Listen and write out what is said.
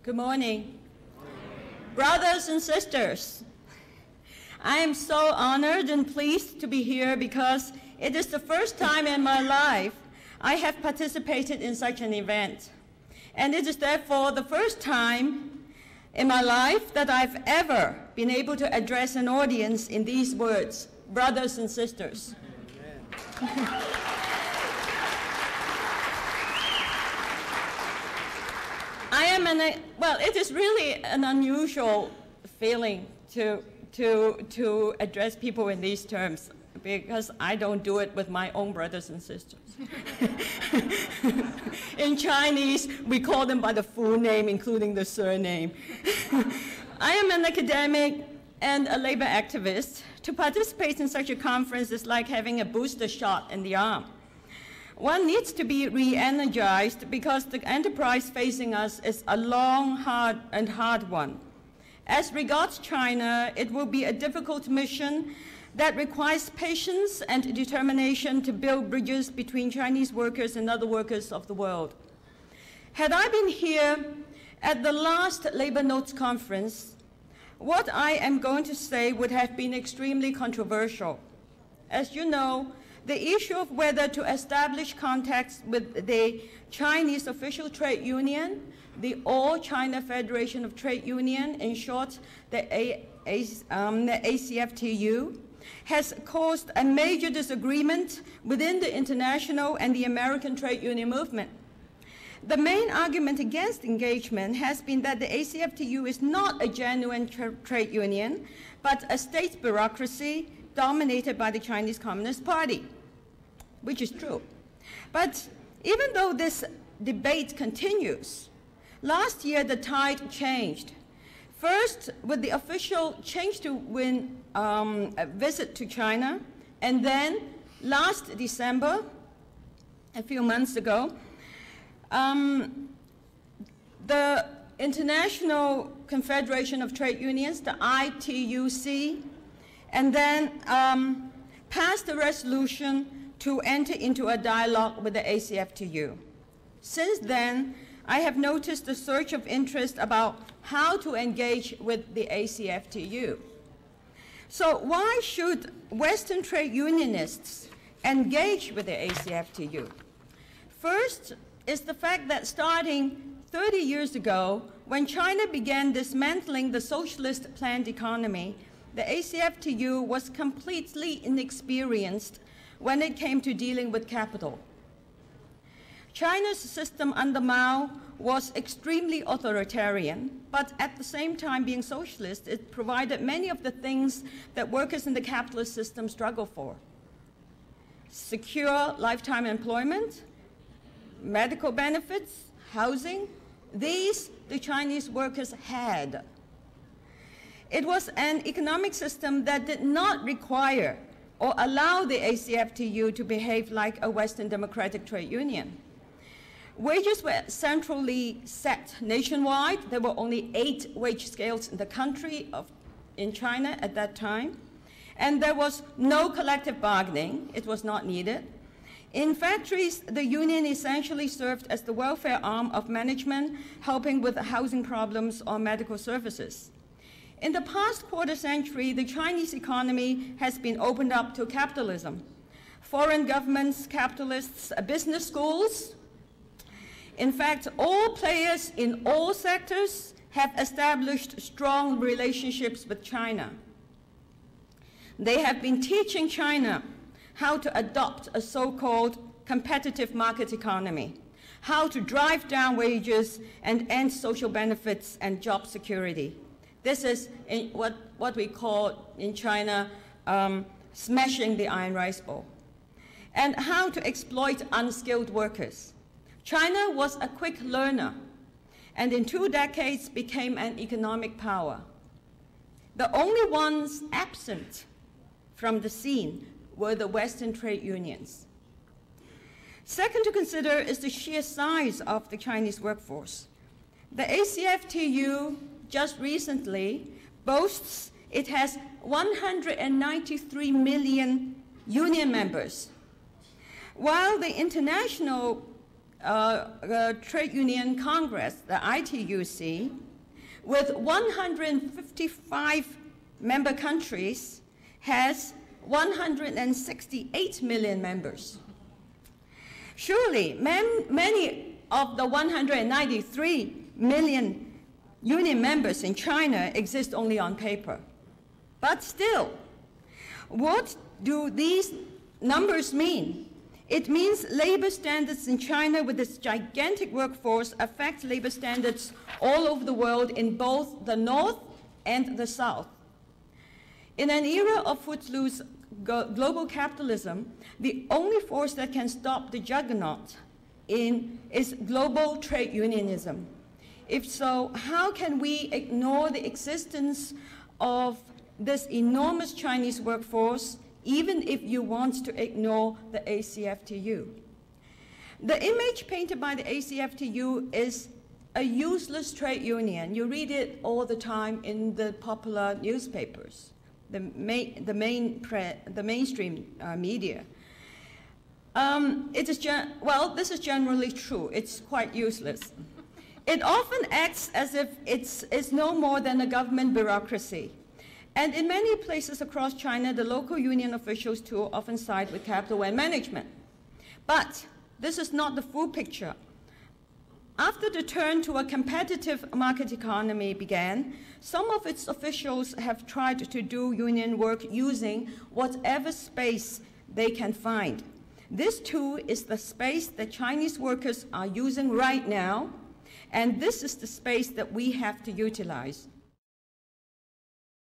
Good morning. Brothers and sisters, I am so honored and pleased to be here because it is the first time in my life I have participated in such an event. And it is therefore the first time in my life that I've ever been able to address an audience in these words, brothers and sisters. It is really an unusual feeling to address people in these terms because I don't do it with my own brothers and sisters. In Chinese, we call them by the full name, including the surname. I am an academic and a labor activist. To participate in such a conference is like having a booster shot in the arm. One needs to be re-energized because the enterprise facing us is a long, hard one. As regards China, it will be a difficult mission that requires patience and determination to build bridges between Chinese workers and other workers of the world. Had I been here at the last Labor Notes conference, what I am going to say would have been extremely controversial. As you know, the issue of whether to establish contacts with the Chinese official trade union, the All China Federation of Trade Union, in short, the ACFTU, has caused a major disagreement within the international and the American trade union movement. The main argument against engagement has been that the ACFTU is not a genuine trade union, but a state bureaucracy dominated by the Chinese Communist Party, which is true. But even though this debate continues, last year the tide changed. First, with the official change to win a visit to China, and then last December, a few months ago, the International Confederation of Trade Unions, the ITUC, and then passed a resolution to enter into a dialogue with the ACFTU. Since then, I have noticed a surge of interest about how to engage with the ACFTU. So why should Western trade unionists engage with the ACFTU? First is the fact that starting 30 years ago, when China began dismantling the socialist planned economy, the ACFTU was completely inexperienced when it came to dealing with capital. China's system under Mao was extremely authoritarian, but at the same time being socialist, it provided many of the things that workers in the capitalist system struggle for. Secure lifetime employment, medical benefits, housing, these the Chinese workers had. It was an economic system that did not require or allow the ACFTU to behave like a Western democratic trade union. Wages were centrally set nationwide. There were only 8 wage scales in the country in China at that time. And there was no collective bargaining. It was not needed. In factories, the union essentially served as the welfare arm of management, helping with housing problems or medical services. In the past quarter century, the Chinese economy has been opened up to capitalism. Foreign governments, capitalists, business schools. In fact, all players in all sectors have established strong relationships with China. They have been teaching China how to adopt a so-called competitive market economy, how to drive down wages and end social benefits and job security. This is what we call in China smashing the iron rice bowl. And how to exploit unskilled workers. China was a quick learner, and in 2 decades became an economic power. The only ones absent from the scene were the Western trade unions. Second to consider is the sheer size of the Chinese workforce. The ACFTU just recently boasts it has 193 million union members, while the international Trade Union Congress, the ITUC, with 155 member countries, has 168 million members. Surely, many of the 193 million union members in China exist only on paper. But still, what do these numbers mean? It means labor standards in China with its gigantic workforce affect labor standards all over the world in both the North and the South. In an era of footloose global capitalism, the only force that can stop the juggernaut is global trade unionism. If so, how can we ignore the existence of this enormous Chinese workforce, even if you want to ignore the ACFTU? The image painted by the ACFTU is a useless trade union. You read it all the time in the popular newspapers, the mainstream media. This is generally true. It's quite useless. It often acts as if it's no more than a government bureaucracy. And in many places across China, the local union officials too often side with capital and management. But this is not the full picture. After the turn to a competitive market economy began, some of its officials have tried to do union work using whatever space they can find. This too is the space that Chinese workers are using right now, and this is the space that we have to utilize.